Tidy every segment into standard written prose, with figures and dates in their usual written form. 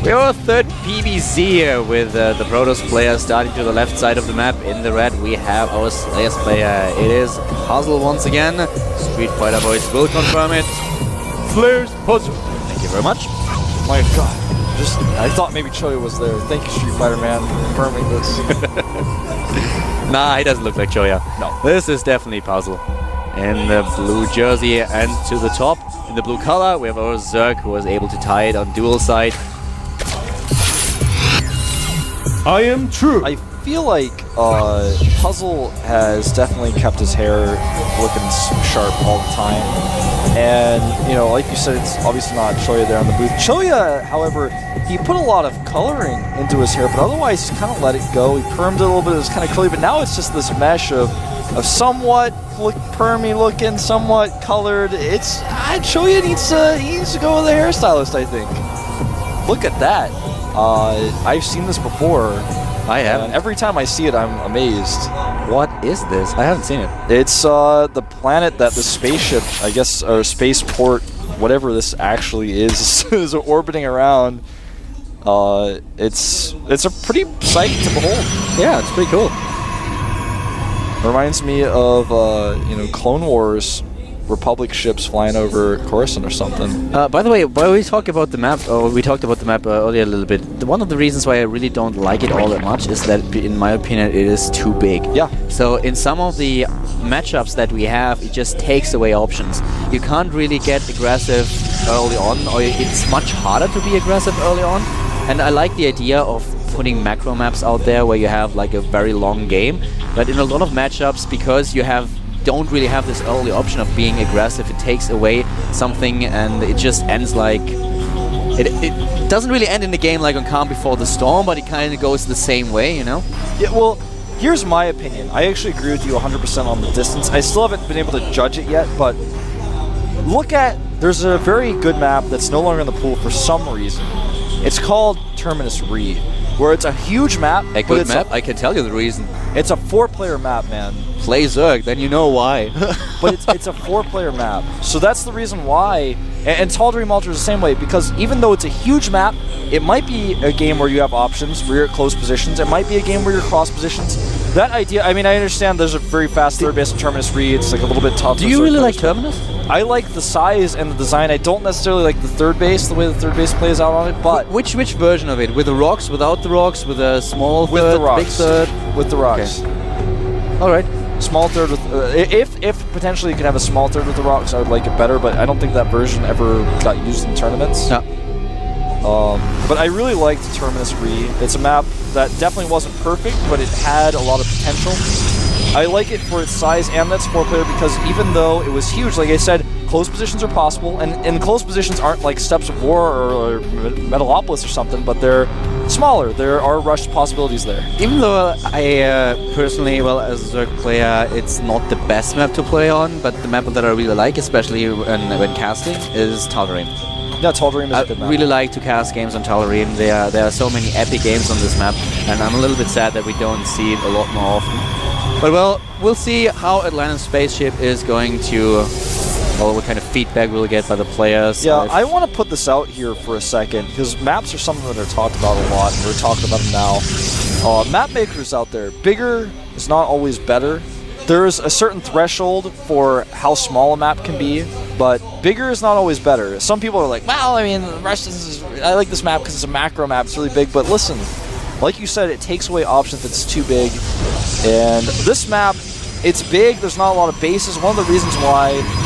We have a third PBZ here with the Protoss player starting to the left side of the map. In the red, we have our Slayers player. It is Puzzle once again. Street Fighter Boys will confirm it. Slayers Puzzle. Thank you very much. My God. I thought maybe Choya was there. Thank you, Street Fighter Man, for confirming this. Nah, he doesn't look like Choya. No. This is definitely Puzzle. In the blue jersey and to the top, in the blue color, we have our Zerg who was able to tie it on dual side. I am true. I feel like Puzzle has definitely kept his hair looking sharp all the time. And, you know, like you said, it's obviously not Choya there on the booth. Choya, however, he put a lot of coloring into his hair, but otherwise he's kind of let it go. He permed it a little bit, it was kind of curly, but now it's just this mesh of somewhat permy looking, somewhat colored. It's Choya needs to go with a hairstylist, I think. Look at that. I've seen this before. I haven't. Every time I see it, I'm amazed. What is this? I haven't seen it. It's the planet that the spaceship, I guess, or spaceport, whatever this actually is orbiting around. It's a pretty sight to behold. Yeah, it's pretty cool. Reminds me of you know, Clone Wars Republic ships flying over Coruscant or something. By the way, while we talked about the map, earlier a little bit, one of the reasons why I really don't like it all that much is that, in my opinion, it is too big. Yeah. So in some of the matchups that we have, it just takes away options. You can't really get aggressive early on, or it's much harder to be aggressive early on. And I like the idea of putting macro maps out there where you have like a very long game. But in a lot of matchups, because you don't really have this early option of being aggressive, it takes away something and it just ends like... It doesn't really end in the game like on Calm Before the Storm, but it kind of goes the same way, you know? Yeah, well, here's my opinion. I actually agree with you 100% on the distance. I still haven't been able to judge it yet, but look at... There's a very good map that's no longer in the pool for some reason. It's called Terminus Re, where it's a huge map. A good map? I can tell you the reason. It's a 4-player map, man. Play Zerg, then you know why. But it's a 4-player map. So that's the reason why. And Tal'Darim Ultra is the same way, because even though it's a huge map, it might be a game where you have options, where you're at close positions. It might be a game where you're cross positions. That idea, I mean, I understand there's a very fast third base in Terminus Re. It's like a little bit tough. Do you really like Terminus? I like the size and the design. I don't necessarily like the third base, the way the third base plays out on it, but... Which version of it? With the rocks, without the rocks, with a small with third, the rocks. big third? With the rocks. Okay. Alright. Small third with... if potentially you could have a small third with the rocks, I would like it better, but I don't think that version ever got used in tournaments. No. But I really liked Terminus Re. It's a map that definitely wasn't perfect, but it had a lot of potential. I like it for its size and that's 4-player because even though it was huge, like I said, close positions are possible, and close positions aren't like Steps of War or Metalopolis or something, but they're smaller. There are rushed possibilities there. Even though I personally, well, as a Zerg player, it's not the best map to play on, but the map that I really like, especially when casting, is Tal'Darim. Yeah, Tal'Darim is a good map. I really like to cast games on Tal'Darim. There are so many epic games on this map, and I'm a little bit sad that we don't see it a lot more often. But well, we'll see how Atlantis Spaceship is going to... Well, what kind of feedback we'll get by the players. Yeah, I want to put this out here for a second, because maps are something that are talked about a lot, and we're talking about them now. Map makers out there, bigger is not always better. There is a certain threshold for how small a map can be, but bigger is not always better. Some people are like, well, I mean, I like this map because it's a macro map, it's really big, but listen, like you said, it takes away options if it's too big, and this map, it's big, there's not a lot of bases. One of the reasons why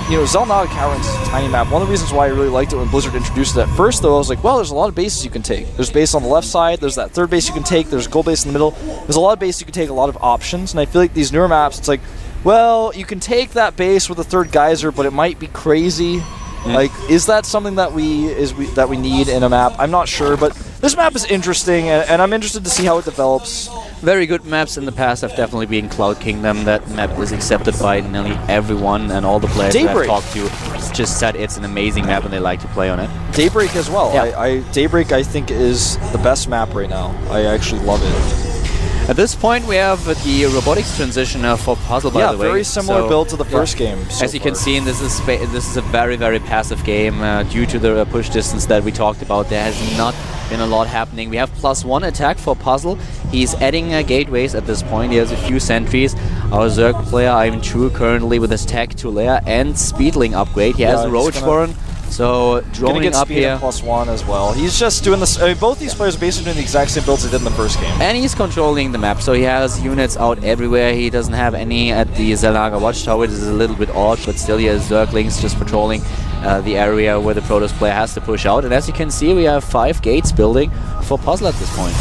you know, Zelnautic Caverns is a tiny map. One of the reasons why I really liked it when Blizzard introduced it at first, though, I was like, well, there's a lot of bases you can take. There's base on the left side, there's that third base you can take, there's gold base in the middle. There's a lot of base you can take, a lot of options, and I feel like these newer maps, it's like, well, you can take that base with a third geyser, but it might be crazy. Like, is that something that we need in a map? I'm not sure, but this map is interesting, and I'm interested to see how it develops. Very good maps in the past have definitely been Cloud Kingdom. That map is accepted by nearly everyone, and all the players that I've talked to just said it's an amazing map and they like to play on it. Daybreak as well. Yeah. Daybreak, I think, is the best map right now. I actually love it. At this point, we have the robotics transition for Puzzle, by the way. Yeah, very similar build to the first game. As you can see, this is a very, very passive game due to the push distance that we talked about. There has not been a lot happening. We have +1 attack for Puzzle. He's adding gateways at this point. He has a few sentries. Our Zerg player, I'm True, currently with his Tech 2 layer and Speedling upgrade. He has a Roach Warren. So droning up here. +1 as well. He's just doing this. I mean, both these players are basically doing the exact same builds they did in the first game. And he's controlling the map, so he has units out everywhere. He doesn't have any at the Zelaga Watchtower. This is a little bit odd, but still he has Zerglings just patrolling the area where the Protoss player has to push out. And as you can see, we have 5 gates building for Puzzle at this point.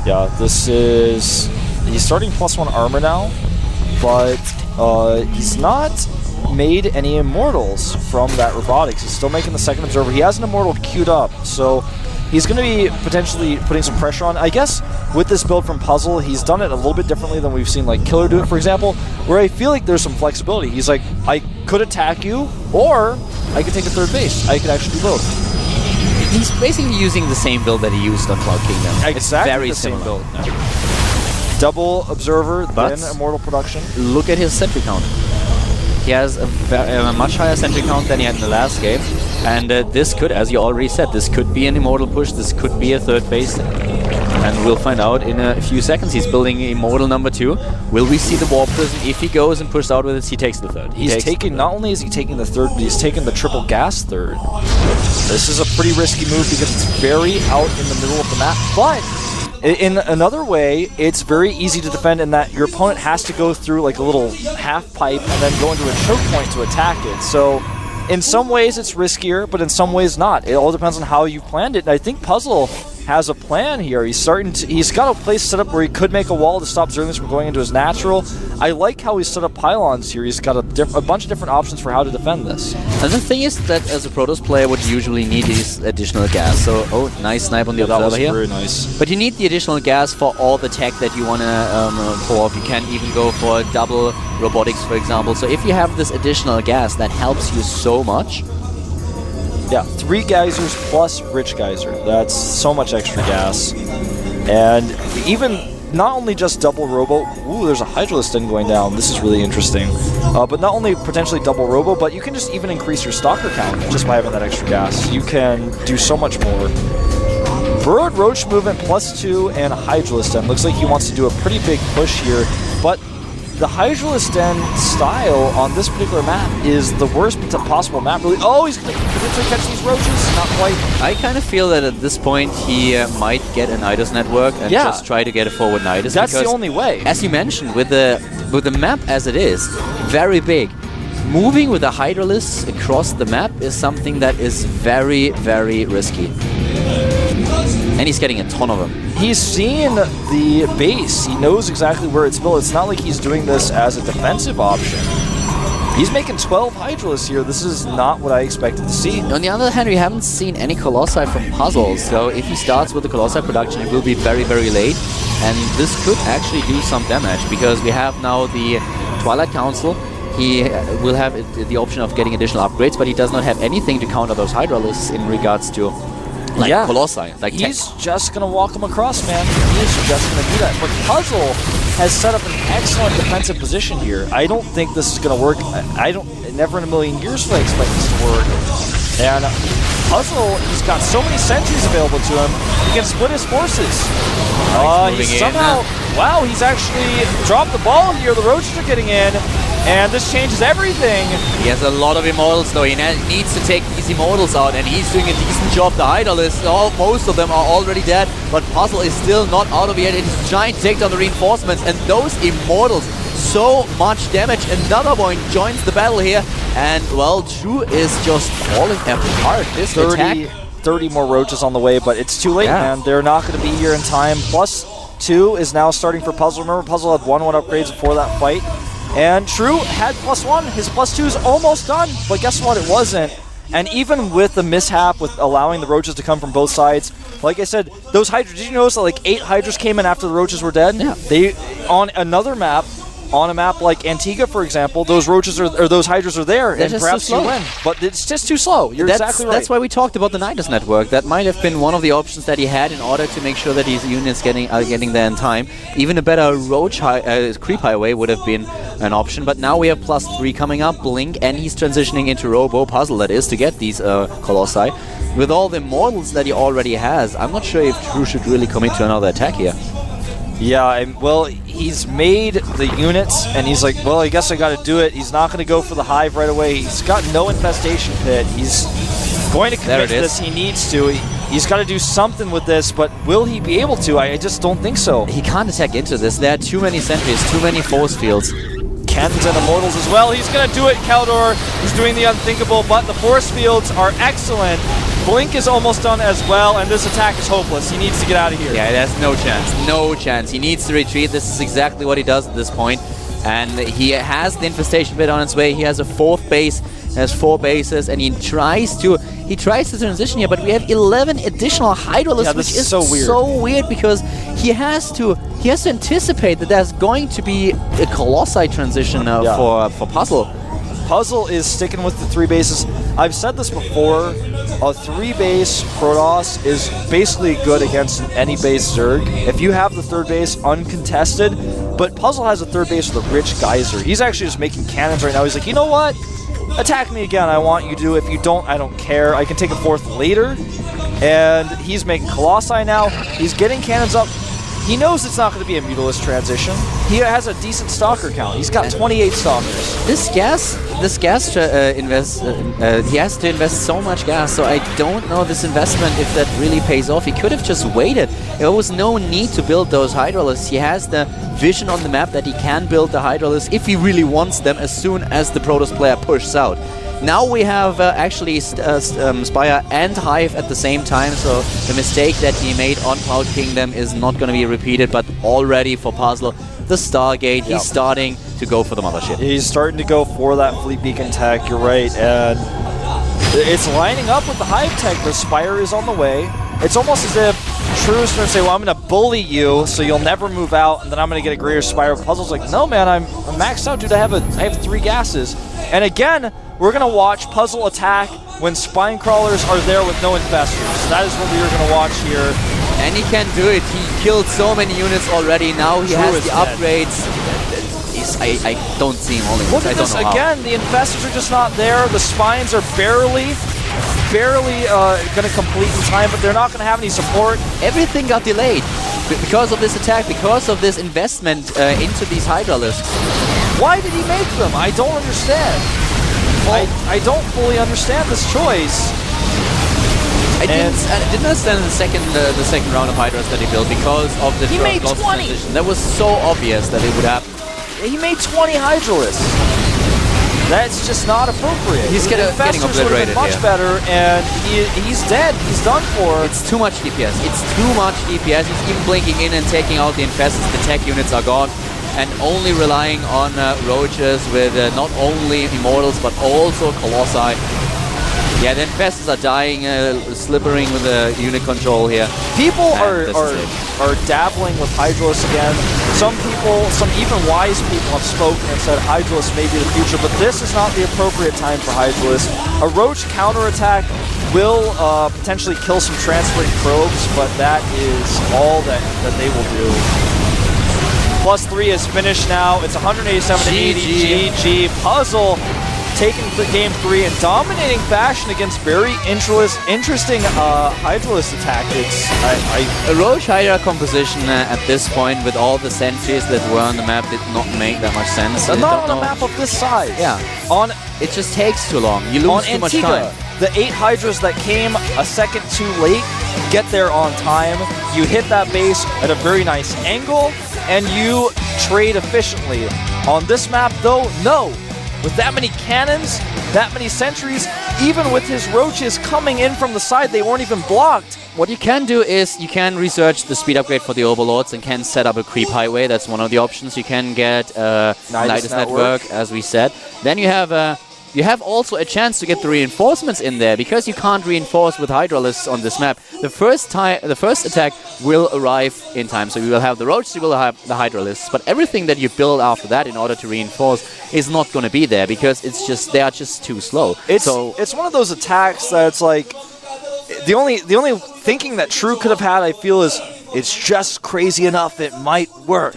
Yeah, this is... He's starting +1 armor now, but he's not made any immortals from that robotics. He's still making the second observer. He has an immortal queued up, so he's going to be potentially putting some pressure on. I guess with this build from Puzzle, he's done it a little bit differently than we've seen like Killer do it, for example, where I feel like there's some flexibility. He's like, I could attack you, or I could take a third base. I could actually do both. He's basically using the same build that he used on Cloud Kingdom. Exactly, it's very the same similar. build. Double observer, But then immortal production. Look at his sentry count. He has a much higher sentry count than he had in the last game. And this could, as you already said, this could be an immortal push, this could be a third base. And we'll find out in a few seconds. He's building immortal number 2. Will we see the Warp Prison? If he goes and pushes out with it, he takes the third. He's taking, not only is he taking the third, but he's taking the triple gas third. This is a pretty risky move because it's very out in the middle of the map. But in another way, it's very easy to defend in that your opponent has to go through like a little half pipe and then go into a choke point to attack it. So in some ways it's riskier, but in some ways not. It all depends on how you planned it. And I think Puzzle has a plan here. He's got a place set up where he could make a wall to stop Zerglings from going into his natural. I like how he's set up pylons here. He's got a bunch of different options for how to defend this. And the thing is that as a Protoss player, what you usually need is additional gas. So, nice snipe on the observer here. That was very nice. But you need the additional gas for all the tech that you want to pull off. You can even go for double robotics, for example. So if you have this additional gas, that helps you so much. Yeah, 3 geysers plus Rich Geyser. That's so much extra gas. And even not only just double robo. Ooh, there's a Hydralisk Den going down. This is really interesting. But not only potentially double robo, but you can just even increase your Stalker count just by having that extra gas. You can do so much more. Bird Roach movement +2 and Hydralisk Den. Looks like he wants to do a pretty big push here, but the Hydralisk Den style on this particular map is the worst possible map, really. Oh, he's going to potentially catch these roaches. Not quite. I kind of feel that at this point he might get a Nidus network and just try to get a forward Nidus. That's the only way. As you mentioned, with the map as it is, very big, moving with a Hydralisk across the map is something that is very, very risky. And he's getting a ton of them. He's seen the base. He knows exactly where it's built. It's not like he's doing this as a defensive option. He's making 12 Hydralisks here. This is not what I expected to see. On the other hand, we haven't seen any Colossi from Puzzle, so if he starts with the Colossi production, it will be very, very late. And this could actually do some damage, because we have now the Twilight Council. He will have the option of getting additional upgrades, but he does not have anything to counter those Hydralisks in regards to Colossi. Like he's just going to walk them across, man. He's just going to do that. But Puzzle has set up an excellent defensive position here. I don't think this is going to work. Never in a million years would I expect this to work. And Puzzle, he's got so many sentries available to him, he can split his forces. He's somehow... Wow, he's actually dropped the ball here. The Roaches are getting in. And this changes everything. He has a lot of Immortals, though. He needs to take these Immortals out, and he's doing a decent job. The Hydralisks, most of them are already dead, but Puzzle is still not out of it. It's trying to take down the reinforcements, and those Immortals, so much damage. Another one joins the battle here, and, well, True is just falling apart. This 30 more Roaches on the way, but it's too late, man. They're not going to be here in time. +2 is now starting for Puzzle. Remember, Puzzle had 1-1 upgrades before that fight. And True had +1. His +2 is almost done, but guess what? It wasn't. And even with the mishap with allowing the Roaches to come from both sides, like I said, those Hydras, did you notice that like 8 Hydras came in after the Roaches were dead? Yeah. They, on another map, on a map like Antigua, for example, those roaches or those hydras are there, They're and just perhaps too you slow. win. But it's just too slow. You're exactly right. That's why we talked about the Nidus network. That might have been one of the options that he had in order to make sure that his units are getting there in time. Even a better roach creep highway would have been an option. But now we have +3 coming up, Blink, and he's transitioning into Robo Puzzle, that is, to get these Colossi. With all the models that he already has, I'm not sure if True should really commit to another attack here. Yeah, well, he's made the units, and he's like, well, I guess I got to do it. He's not going to go for the hive right away. He's got no infestation pit. He's going to commit to this. He needs to. He's got to do something with this, but will he be able to? I just don't think so. He can't attack into this. There are too many sentries, too many force fields. Cannons and Immortals as well. He's going to do it, Caldor. He's doing the unthinkable, but the force fields are excellent. Blink is almost done as well, and this attack is hopeless. He needs to get out of here. Yeah, there's no chance. No chance. He needs to retreat. This is exactly what he does at this point. And he has the infestation bit on its way. He has a 4th base, has 4 bases, and he tries to transition here, but we have 11 additional Hydralisks, which is so weird because he has to anticipate that there's going to be a Colossi transition for Puzzle. Puzzle is sticking with the 3 bases. I've said this before, a 3-base Protoss is basically good against any base Zerg. If you have the 3rd base uncontested, but Puzzle has a 3rd base with a rich geyser. He's actually just making cannons right now. He's like, you know what? Attack me again, I want you to. If you don't, I don't care. I can take a 4th later. And he's making Colossi now. He's getting cannons up. He knows it's not going to be a Mutalisk transition. He has a decent Stalker count. He's got 28 Stalkers. This gas he has to invest so much gas, so I don't know this investment if that really pays off. He could have just waited. There was no need to build those Hydralisks. He has the vision on the map that he can build the Hydralisks if he really wants them as soon as the Protoss player pushes out. Now we have actually Spire and Hive at the same time, so the mistake that he made on Cloud Kingdom is not going to be repeated, but already for Puzzle, the Stargate, he's starting to go for the mothership. He's starting to go for that Fleet Beacon tech, you're right, and it's lining up with the Hive tech. The Spire is on the way. It's almost as if True's going to say, well, I'm going to bully you so you'll never move out, and then I'm going to get a greater Spire. Puzzle's like, no, man, I'm maxed out, dude. I have 3 gases. And again, we're going to watch Puzzle attack when Spine Crawlers are there with no infestors. That is what we are going to watch here. And he can do it. He killed so many units already. Now he has the upgrades. I don't see him holding Look at this again. The infestors are just not there. The Spines are barely going to complete in time, but they're not going to have any support. Everything got delayed because of this attack, because of this investment into these Hydralisks. Why did he make them? I don't understand. Well, I don't fully understand this choice. I didn't understand the second round of Hydras that he built because of the lost transition. That was so obvious that it would happen. He made 20 Hydralisks. That's just not appropriate. He's getting obliterated much better, and he's dead. He's done for. It's too much DPS. It's too much DPS. He's even blinking in and taking out the infestors. The tech units are gone. And only relying on roaches with not only Immortals but also Colossi. Yeah, the infestors are dying, slippering with the unit control here. People are dabbling with Hydralisk again. Some people, some even wise people have spoken and said Hydralisk may be the future, but this is not the appropriate time for Hydralisk. A roach counterattack will potentially kill some transferring probes, but that is all that they will do. +3 is finished now. It's 187 to 80. GG. Puzzle taking game 3 in dominating fashion against very interesting Hydralisk tactics. A Roach Hydra composition at this point with all the sentries that were on the map did not make that much sense. Not on a map of this size. Yeah. It just takes too long. You lose too much time. The 8 Hydras that came a second too late get there on time. You hit that base at a very nice angle, and you trade efficiently. On this map, though, no. With that many cannons, that many sentries, even with his roaches coming in from the side, they weren't even blocked. What you can do is you can research the speed upgrade for the Overlords and can set up a creep highway. That's one of the options. You can get Nidus network, as we said. Then you have you have also a chance to get the reinforcements in there, because you can't reinforce with Hydralisks on this map. The first attack will arrive in time, so you will have the Roaches, you will have the Hydralisks, but everything that you build after that in order to reinforce is not going to be there, because they are just too slow. It's one of those attacks that's like, the only thinking that True could have had, I feel, is it's just crazy enough it might work.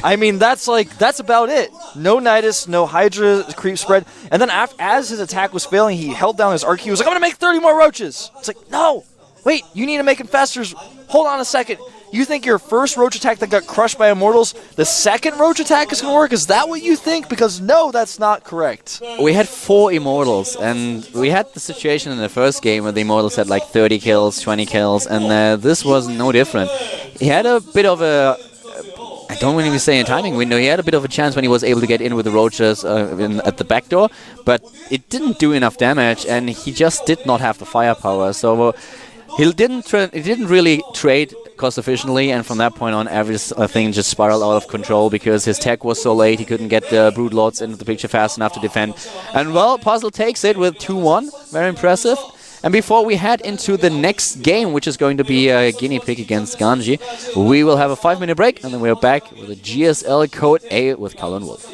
I mean, that's about it. No Nidus, no Hydra creep spread. And then as his attack was failing, he held down his arc. He was like, I'm going to make 30 more Roaches. It's like, no, wait, you need to make infestors. Hold on a second. You think your first Roach attack that got crushed by Immortals, the second Roach attack is going to work? Is that what you think? Because no, that's not correct. We had 4 Immortals, and we had the situation in the first game where the Immortals had like 30 kills, 20 kills, and this was no different. He had a bit of a, I don't want to say a timing window, he had a bit of a chance when he was able to get in with the Roaches at the back door, but it didn't do enough damage, and he just did not have the firepower, so he didn't really trade cost efficiently, and from that point on, everything just spiraled out of control because his tech was so late, he couldn't get the Brood Lords into the picture fast enough to defend. And well, Puzzle takes it with 2-1, very impressive. And before we head into the next game, which is going to be a guinea pig against Ganji, we will have a 5-minute break, and then we're back with a GSL Code A with Carl and Wolf.